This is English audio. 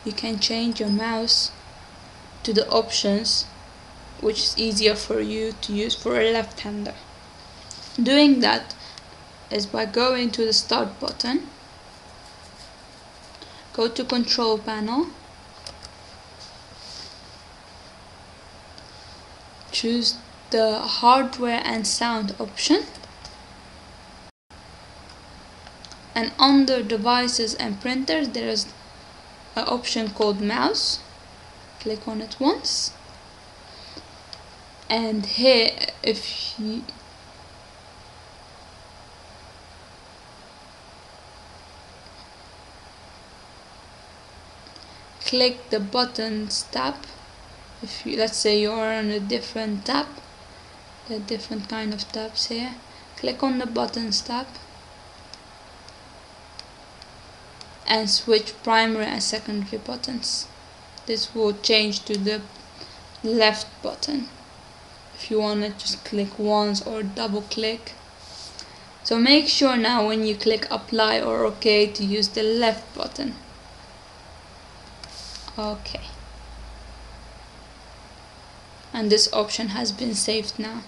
you can change your mouse to the options which is easier for you to use for a left-hander. Doing that is by going to the start button, go to control panel, choose the hardware and sound option, and under devices and printers there is an option called mouse. Click on it once, and here if you click the buttons tab, if you, let's say you're on a different tab, there are different kind of tabs here, click on the buttons tab and switch primary and secondary buttons. This will change to the left button. If you want to just click once or double click. So make sure now when you click apply or OK to use the left button. OK. And this option has been saved now.